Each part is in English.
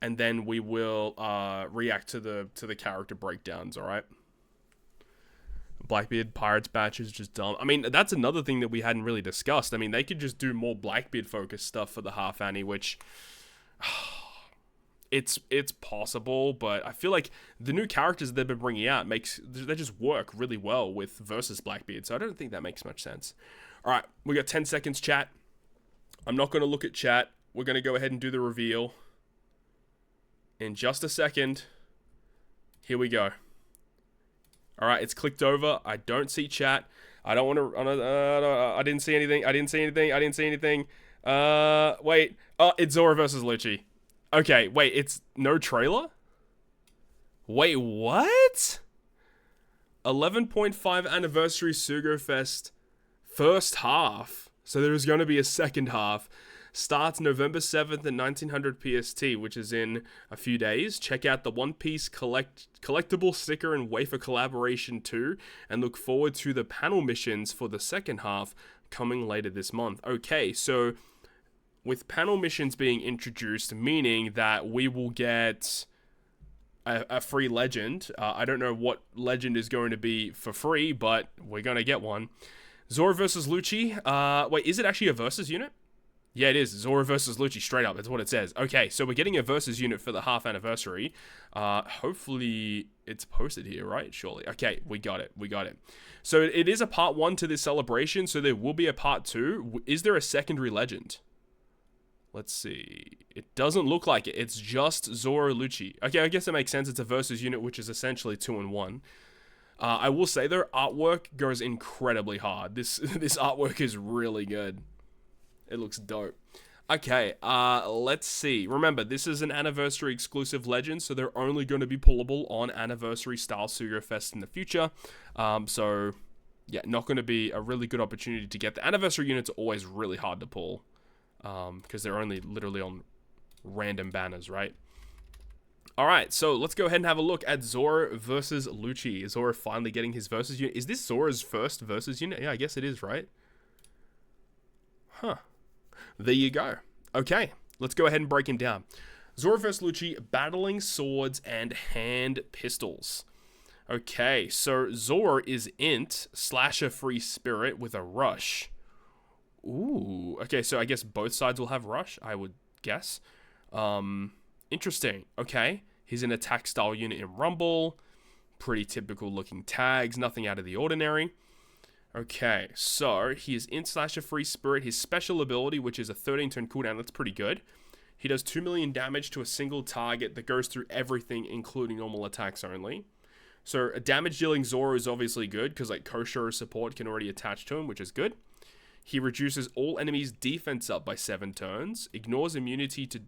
and then we will react to the character breakdowns. All right. Blackbeard Pirates batch is just dumb. I mean, that's another thing that we hadn't really discussed. I mean, they could just do more Blackbeard focused stuff for the half annie, which it's possible, but I feel like the new characters they've been bringing out they just work really well with versus Blackbeard. So I don't think that makes much sense. All right, we got 10 seconds, chat. I'm not going to look at chat. We're going to go ahead and do the reveal in just a second. Here we go. All right, it's clicked over. I don't see chat. I don't want to. I didn't see anything. I didn't see anything. I didn't see anything. Wait. Oh, it's Zoro versus Lucci. Okay, wait. It's no trailer. Wait, what? 11.5 anniversary Sugo Fest first half. So there's going to be a second half. Starts November 7th at 1900 PST, which is in a few days. Check out the One Piece collectible sticker and wafer collaboration too, and look forward to the panel missions for the second half coming later this month. Okay, so with panel missions being introduced, meaning that we will get a free legend. I don't know what legend is going to be for free, but we're going to get one. Zoro versus Lucci. Wait, is it actually a versus unit? Yeah, it is. Zoro versus Lucci, straight up. That's what it says. Okay, so we're getting a versus unit for the half anniversary. Hopefully it's posted here, right? Surely. Okay, we got it. We got it. So it is a part 1 to this celebration, so there will be a part 2. Is there a secondary legend? Let's see. It doesn't look like it. It's just Zoro Lucci. Okay, I guess it makes sense. It's a versus unit, which is essentially 2-in-1. I will say, their artwork goes incredibly hard. This artwork is really good. It looks dope. Okay, let's see. Remember, this is an anniversary exclusive legend, so they're only going to be pullable on anniversary style Sugo Fest in the future. So, yeah, not going to be a really good opportunity to get. The anniversary units are always really hard to pull, because they're only literally on random banners, right? Alright, so let's go ahead and have a look at Zoro versus Lucci. Is Zoro finally getting his versus unit? Is this Zoro's first versus unit? Yeah, I guess it is, right? Huh. There you go. Okay, let's go ahead and break him down. Zoro vs. Lucci, battling swords and hand pistols. Okay, so Zoro is int, slasher free spirit with a rush. Ooh, okay, so I guess both sides will have rush, I would guess. Interesting. Okay, he's an attack style unit in Rumble. Pretty typical looking tags, nothing out of the ordinary. Okay, so he is int slasher free spirit. His special ability, which is a 13-turn cooldown, that's pretty good. He does 2 million damage to a single target that goes through everything, including normal attacks only. So a damage dealing Zoro is obviously good, because like Kosho support can already attach to him, which is good. He reduces all enemies' defense up by 7 turns, ignores immunity to...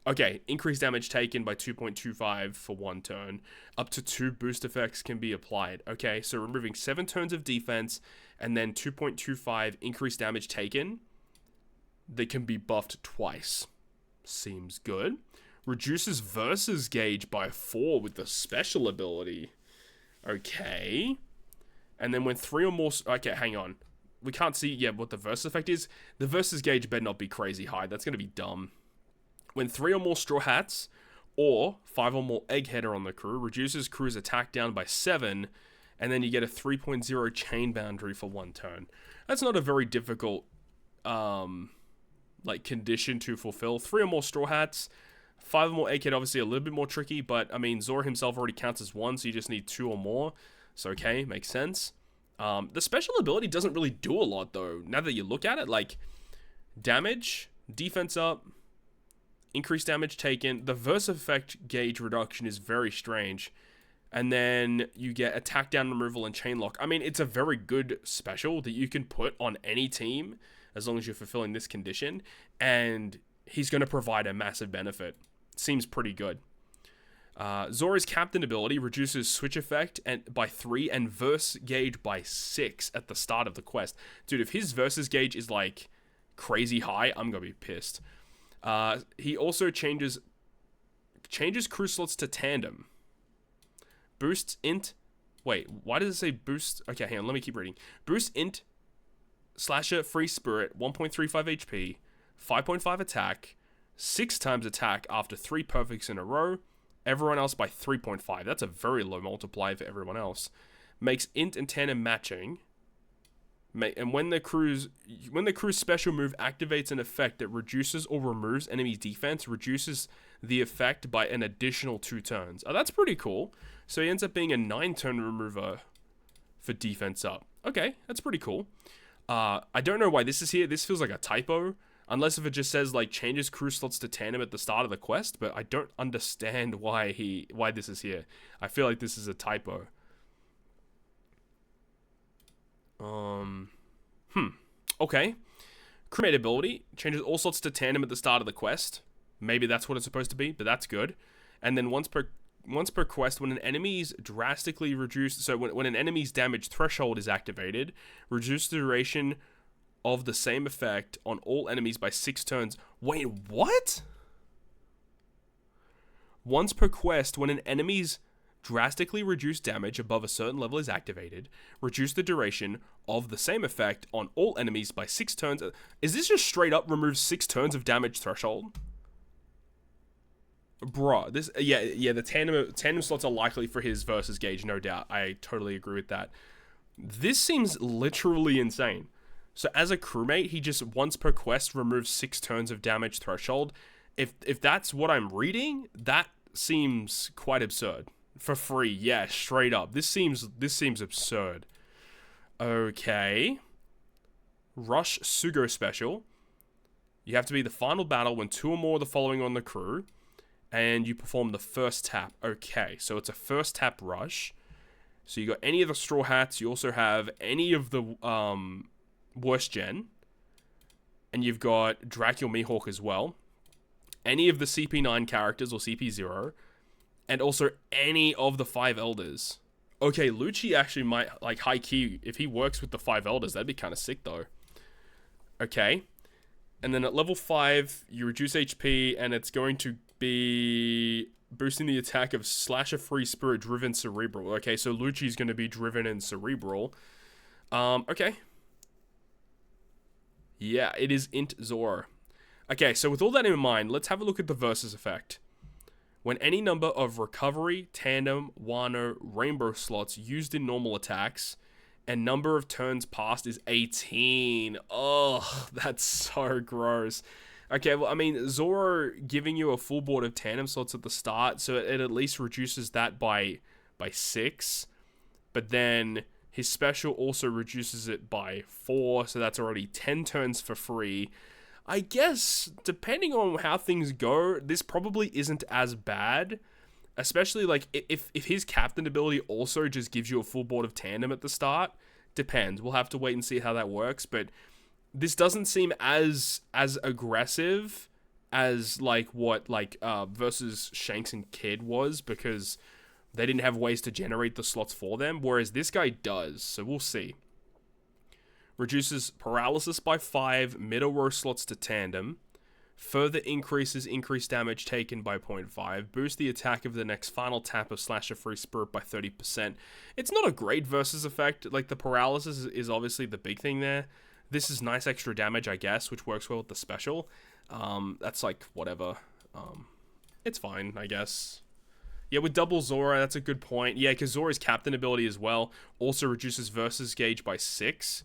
Okay, increased damage taken by 2.25 for 1 turn. Up to 2 boost effects can be applied. Okay, so removing 7 turns of defense and then 2.25 increased damage taken. They can be buffed twice. Seems good. Reduces versus gauge by 4 with the special ability. Okay. And then when 3 or more... Okay, hang on. We can't see yet what the versus effect is. The versus gauge better not be crazy high. That's going to be dumb. When 3 or more Straw Hats or 5 or more Egghead are on the crew, reduces crew's attack down by 7, and then you get a 3.0 chain boundary for 1 turn. That's not a very difficult condition to fulfill. 3 or more Straw Hats, 5 or more Egghead, obviously a little bit more tricky, but I mean, Zoro himself already counts as 1, so you just need 2 or more. So okay, makes sense. The special ability doesn't really do a lot though. Now that you look at it, like damage, defense up, increased damage taken. The verse effect gauge reduction is very strange. And then you get attack down removal and chain lock. I mean, it's a very good special that you can put on any team as long as you're fulfilling this condition. And he's going to provide a massive benefit. Seems pretty good. Zoro's captain ability reduces switch effect by 3 and verse gauge by 6 at the start of the quest. Dude, if his versus gauge is like crazy high, I'm going to be pissed. He also changes crew slots to tandem. Boosts int... Wait, why does it say boost... Okay, hang on, let me keep reading. Boost int slasher free spirit, 1.35 HP, 5.5 attack, 6 times attack after 3 perfects in a row. Everyone else by 3.5. That's a very low multiplier for everyone else. Makes int and tandem matching. And when the crew's special move activates an effect that reduces or removes enemy defense, reduces the effect by an additional 2 turns. Oh, that's pretty cool. So he ends up being a 9-turn remover for defense up. Okay, that's pretty cool. I don't know why this is here. This feels like a typo. Unless if it just says, like, changes crew slots to tandem at the start of the quest. But I don't understand why this is here. I feel like this is a typo. Okay. Crewmate ability. Changes all slots to tandem at the start of the quest. Maybe that's what it's supposed to be, but that's good. And then once per quest, when an enemy's drastically reduced... So when an enemy's damage threshold is activated, reduce the duration of the same effect on all enemies by 6 turns. Wait, what? Once per quest, when an enemy's drastically reduced damage above a certain level is activated, reduce the duration of the same effect on all enemies by 6 turns. Is this just straight up removes 6 turns of damage threshold? Bruh, this... Yeah, the tandem slots are likely for his versus gauge, no doubt. I totally agree with that. This seems literally insane. So as a crewmate, he just once per quest removes 6 turns of damage threshold. If that's what I'm reading, that seems quite absurd. For free, yeah, straight up. This seems absurd. Okay. Rush Sugo special. You have to be the final battle when 2 or more of the following on the crew, and you perform the first tap. Okay, so it's a first tap rush. So you got any of the Straw Hats. You also have any of the worst gen, and you've got Dracula Mihawk as well. Any of the CP9 characters or CP0. And also any of the 5 elders. Okay, Lucci actually might, like, high key, if he works with the 5 elders, that'd be kind of sick, though. Okay. And then at level 5, you reduce HP, and it's going to be boosting the attack of Slasher Free Spirit Driven Cerebral. Okay, so Lucci's going to be driven and cerebral. Okay. Yeah, it is int Zoro. Okay, so with all that in mind, let's have a look at the versus effect. When any number of recovery, tandem, Wano, rainbow slots used in normal attacks, and number of turns passed is 18. Ugh, that's so gross. Okay, well, I mean, Zoro giving you a full board of tandem slots at the start, so it at least reduces that by 6. But then his special also reduces it by 4, so that's already 10 turns for free. I guess, depending on how things go, this probably isn't as bad. Especially, like, if his captain ability also just gives you a full board of tandem at the start. Depends. We'll have to wait and see how that works. But this doesn't seem as aggressive as, like, what, like, versus Shanks and Kid was. Because they didn't have ways to generate the slots for them. Whereas this guy does. So we'll see. Reduces paralysis by 5, middle row slots to tandem. Further increases increased damage taken by 0.5. Boost the attack of the next final tap of Slasher Free Spirit by 30%. It's not a great versus effect. Like, the paralysis is obviously the big thing there. This is nice extra damage, I guess, which works well with the special. That's like, whatever. It's fine, I guess. Yeah, with double Zoro, that's a good point. Yeah, because Zoro's captain ability as well also reduces versus gauge by 6.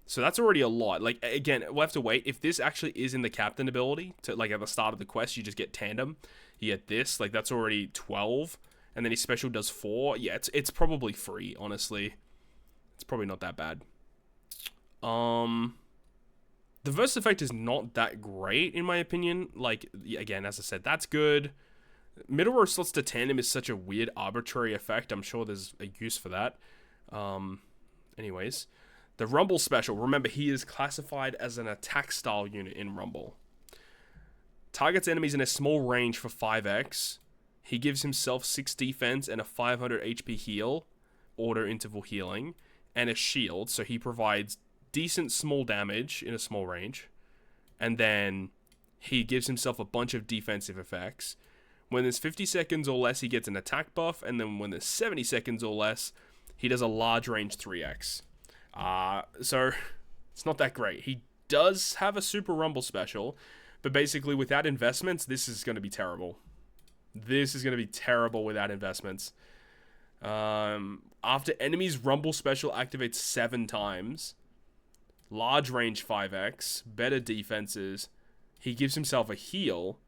So that's already a lot. Like, again, we'll have to wait. If this actually is in the captain ability, to like at the start of the quest, you just get tandem. You get this, like that's already 12. And then his special does 4. Yeah, it's probably free, honestly. It's probably not that bad. The verse effect is not that great, in my opinion. Like, again, as I said, that's good. Middle row slots to tandem is such a weird, arbitrary effect. I'm sure there's a use for that. Anyways. The Rumble special. Remember, he is classified as an attack style unit in Rumble. Targets enemies in a small range for 5x. He gives himself 6 defense and a 500 HP heal, order interval healing, and a shield. So he provides decent small damage in a small range. And then he gives himself a bunch of defensive effects. When there's 50 seconds or less, he gets an attack buff. And then when there's 70 seconds or less, he does a large range 3x. So it's not that great. He does have a Super Rumble special, But basically, without investments, this is going to be terrible. This is going to be terrible without investments. After enemies, Rumble special activates 7 times. Large range 5x. Better defenses. He gives himself a heal.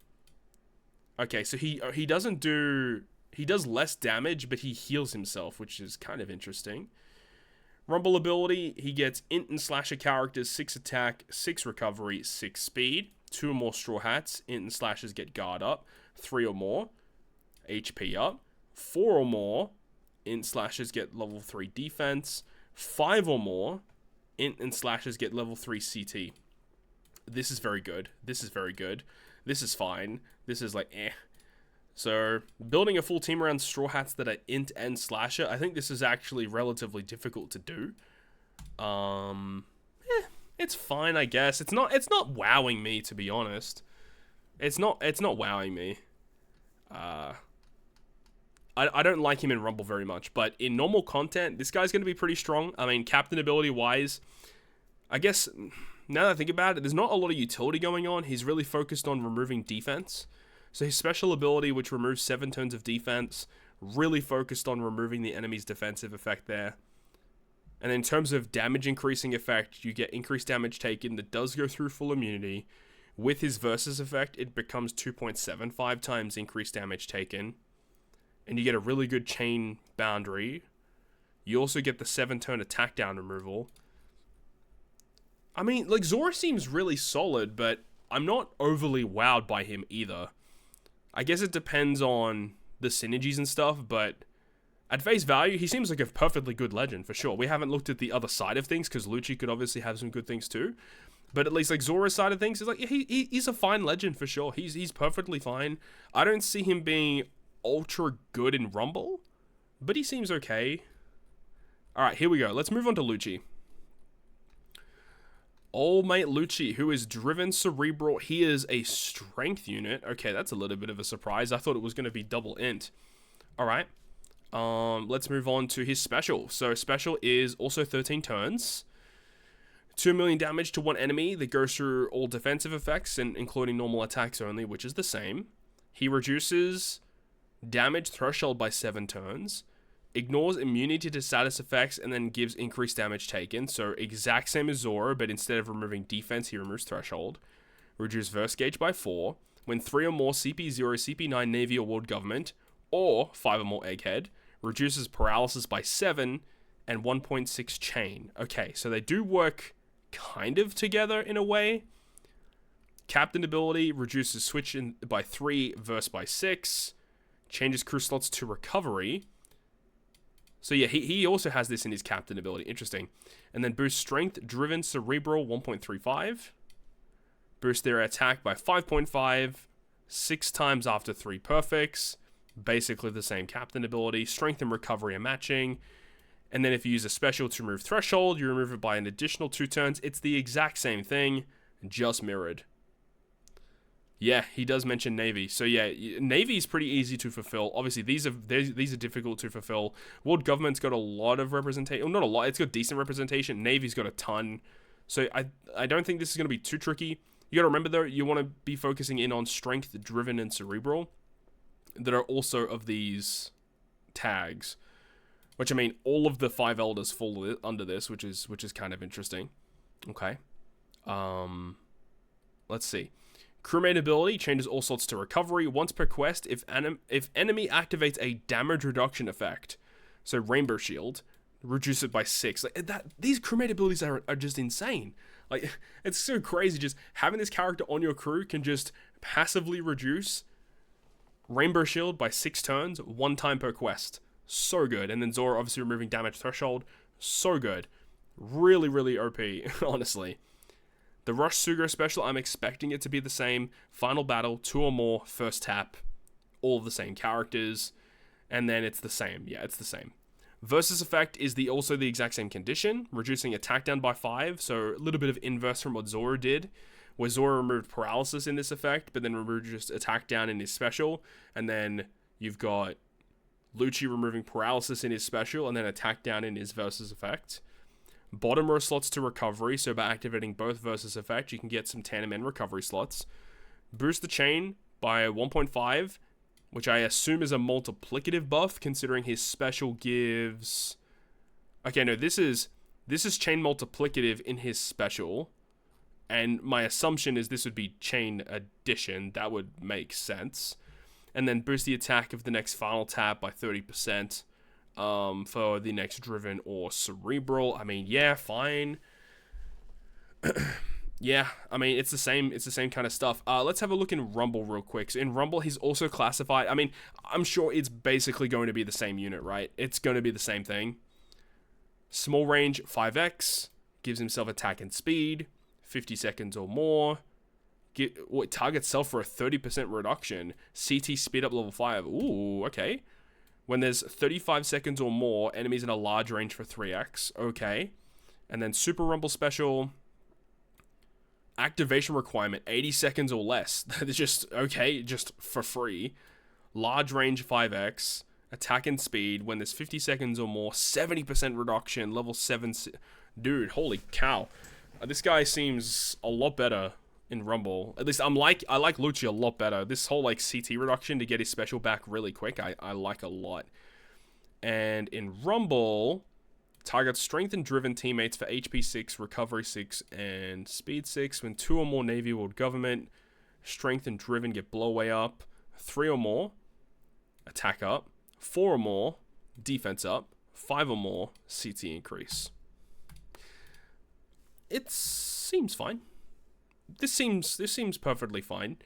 Okay, so he doesn't do... He does less damage, but he heals himself, which is kind of interesting. Rumble ability, he gets int and slasher characters, 6 attack, 6 recovery, 6 speed. 2 or more straw hats, int and slashers get guard up. 3 or more, HP up. 4 or more, int slashers get level 3 defense. 5 or more, int and slashers get level 3 CT. This is very good. This is very good. This is fine. This is like, eh. So, building a full team around straw hats that are int and slasher, I think this is actually relatively difficult to do. It's fine, I guess. It's not wowing me, to be honest. It's not wowing me. I don't like him in Rumble very much, but in normal content, this guy's going to be pretty strong. I mean, captain ability wise, I guess, now that I think about it, there's not a lot of utility going on. He's really focused on removing defense. So his special ability, which removes 7 turns of defense, really focused on removing the enemy's defensive effect there. And in terms of damage increasing effect, you get increased damage taken that does go through full immunity. With his versus effect, it becomes 2.75 times increased damage taken. And you get a really good chain boundary. You also get the 7-turn attack down removal. I mean, like, Zoro seems really solid, but I'm not overly wowed by him either. I guess it depends on the synergies and stuff, but at face value, he seems like a perfectly good legend, for sure. We haven't looked at the other side of things, because Lucci could obviously have some good things too. But at least, like, Zoro's side of things is like, yeah, he's a fine legend, for sure. He's perfectly fine. I don't see him being ultra good in Rumble, but he seems okay. Alright, here we go. Let's move on to Lucci. Old mate Lucci, who is driven cerebral. He is a strength unit. Okay, that's a little bit of a surprise. I thought it was going to be double int. Alright. Let's move on to his special. So special is also 13 turns. 2 million damage to one enemy that goes through all defensive effects, and including normal attacks only, which is the same. He reduces damage threshold by 7 turns. Ignores immunity to status effects, and then gives increased damage taken. So exact same as Zoro, but instead of removing defense, he removes threshold. Reduce verse gauge by 4. When 3 or more CP0, CP9 Navy or World Government, or 5 or more Egghead, reduces paralysis by 7 and 1.6 chain. Okay, so they do work kind of together in a way. Captain ability reduces switch by 3, verse by 6. Changes crew slots to recovery. So yeah, he also has this in his captain ability. Interesting. And then boost strength, driven, cerebral, 1.35. Boost their attack by 5.5. 6 times after 3 perfects. Basically the same captain ability. Strength and recovery are matching. And then if you use a special to remove threshold, you remove it by an additional 2 turns. It's the exact same thing, just mirrored. Yeah, he does mention Navy. So yeah, Navy is pretty easy to fulfill. Obviously, these are difficult to fulfill. World Government's got a lot of representation. Well, not a lot. It's got decent representation. Navy's got a ton. So I don't think this is going to be too tricky. You got to remember, though, you want to be focusing in on Strength, Driven, and Cerebral that are also of these tags. Which, I mean, all of the 5 Elders fall under this, which is kind of interesting. Okay. Let's see. Crewmate ability changes all slots to recovery once per quest if enemy activates a damage reduction effect. So Rainbow Shield, reduce it by 6. Like these crewmate abilities are just insane. Like, it's so crazy. Just having this character on your crew can just passively reduce Rainbow Shield by 6 turns, 1 time per quest. So good. And then Zoro obviously removing damage threshold. So good. Really, really OP, honestly. The Rush Sugo special, I'm expecting it to be the same. Final battle, 2 or more, first tap. All of the same characters. And then it's the same. Yeah, it's the same. Versus effect is also the exact same condition. Reducing attack down by 5. So a little bit of inverse from what Zoro did. Where Zoro removed paralysis in this effect. But then reduced attack down in his special. And then you've got Lucci removing paralysis in his special. And then attack down in his versus effect. Bottom row slots to recovery, so by activating both versus effect, you can get some tandem and recovery slots. Boost the chain by 1.5, which I assume is a multiplicative buff, considering his special gives... Okay, no, this is chain multiplicative in his special, and my assumption is this would be chain addition. That would make sense. And then boost the attack of the next final tap by 30%, for the next driven or cerebral. I mean, yeah, fine. Yeah, I mean, it's the same kind of stuff. Let's have a look in Rumble real quick. So in Rumble, he's also classified... I mean, I'm sure it's basically going to be the same unit, right? It's going to be the same thing. Small range, 5x. Gives himself attack and speed. 50 seconds or more. Targets self for a 30% reduction. CT speed up level 5. Ooh, okay. When there's 35 seconds or more, enemies in a large range for 3x. Okay. And then Super Rumble Special... Activation requirement, 80 seconds or less. That's just, okay, just for free. Large range 5x. Attack and speed. When there's 50 seconds or more, 70% reduction. Level 7. Dude, holy cow. This guy seems a lot better in Rumble. At least I like Lucci a lot better. This whole like CT reduction to get his special back really quick, I like a lot. And in Rumble... Target strength and driven teammates for HP 6, recovery 6, and speed 6. When 2 or more Navy World Government, strength and driven get blowaway up. 3 or more, attack up. 4 or more, defense up. 5 or more, CT increase. It seems fine. This seems perfectly fine.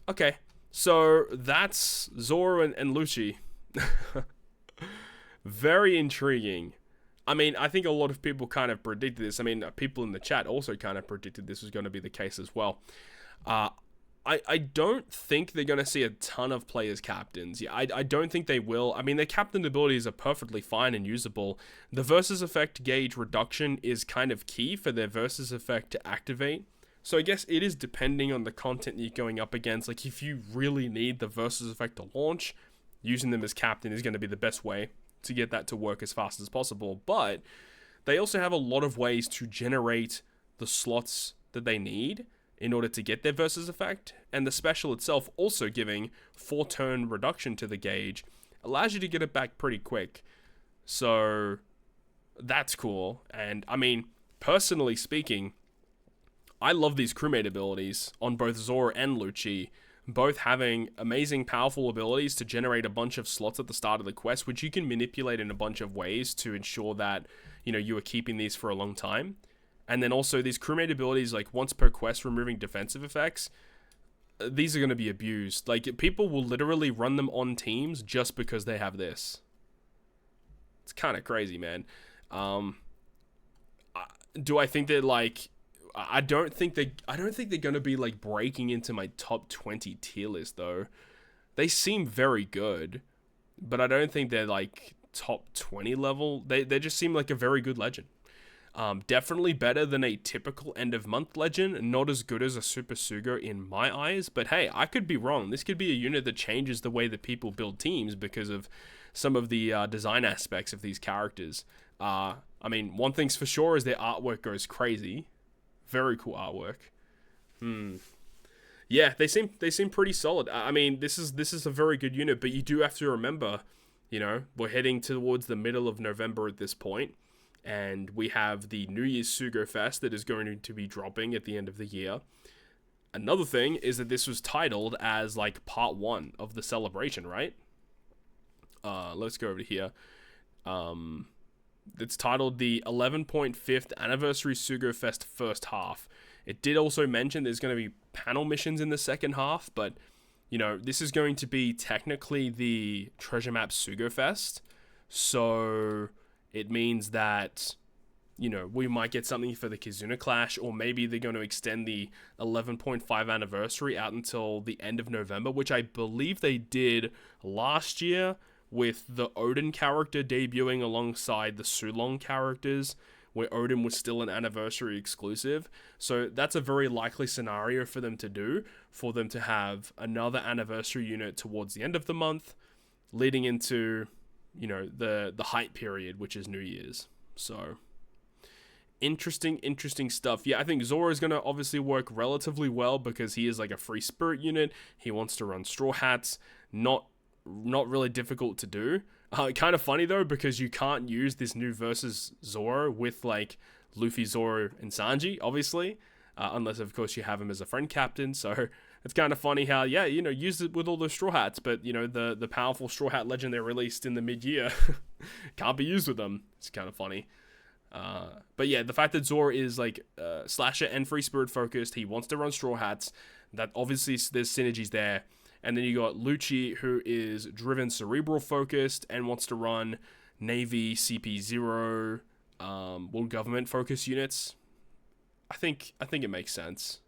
Okay, so that's Zoro and Lucci. Very intriguing. I mean, I think a lot of people kind of predicted this. I mean, people in the chat also kind of predicted this was going to be the case as well. I don't think they're going to see a ton of players captains. Yeah, I don't think they will. I mean, their captain abilities are perfectly fine and usable. The versus effect gauge reduction is kind of key for their versus effect to activate. So I guess it is depending on the content you're going up against. Like, if you really need the versus effect to launch, using them as captain is going to be the best way to get that to work as fast as possible. But they also have a lot of ways to generate the slots that they need in order to get their versus effect, and the special itself also giving 4-turn reduction to the gauge allows you to get it back pretty quick. So that's cool. And I mean, personally speaking, I love these crewmate abilities on both Zoro and Lucci, both having amazing powerful abilities to generate a bunch of slots at the start of the quest, which you can manipulate in a bunch of ways to ensure that, you know, you are keeping these for a long time. And then also these crewmate abilities, like once per quest, removing defensive effects, these are going to be abused. Like, people will literally run them on teams just because they have this. It's kind of crazy, man. Do I think that, like... I don't think they're going to be like breaking into my top 20 tier list though. They seem very good, but I don't think they're like top 20 level. They just seem like a very good legend. Definitely better than a typical end of month legend. Not as good as a Super Sugo in my eyes, but hey, I could be wrong. This could be a unit that changes the way that people build teams because of some of the design aspects of these characters. I mean, one thing's for sure is their artwork goes crazy. Very cool artwork. Yeah, they seem pretty solid. I mean, this is a very good unit, but you do have to remember, you know, we're heading towards the middle of November at this point, and we have the New Year's Sugo Fest that is going to be dropping at the end of the year. Another thing is that this was titled as like part 1 of the celebration, right? Let's go over to here. It's titled the 11.5th Anniversary Sugo Fest First Half. It did also mention there's going to be panel missions in the second half, but, you know, this is going to be technically the Treasure Map Sugo Fest. So it means that, you know, we might get something for the Kizuna Clash, or maybe they're going to extend the 11.5 anniversary out until the end of November, which I believe they did last year, with the Odin character debuting alongside the Sulong characters, where Odin was still an anniversary exclusive. So that's a very likely scenario for them to do, for them to have another anniversary unit towards the end of the month, leading into, you know, the hype period, which is New Year's. So Interesting stuff. Yeah, I think Zoro is going to obviously work relatively well because he is like a free spirit unit. He wants to run Straw Hats. Not really difficult to do. Kind of funny though, because you can't use this new versus Zoro with like Luffy, Zoro, and Sanji, obviously, unless of course you have him as a friend captain. So it's kind of funny how, yeah, you know, use it with all those Straw Hats, but you know, the powerful Straw Hat legend they released in the mid-year can't be used with them. It's kind of funny. But yeah, the fact that Zoro is like slasher and free spirit focused, he wants to run Straw Hats, that obviously there's synergies there. And then you got Lucci, who is driven cerebral focused and wants to run Navy, CP0, world government focused units. I think it makes sense.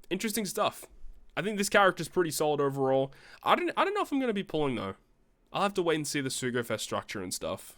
Interesting stuff. I think this character's pretty solid overall. I don't know if I'm gonna be pulling though. I'll have to wait and see the Sugo Fest structure and stuff.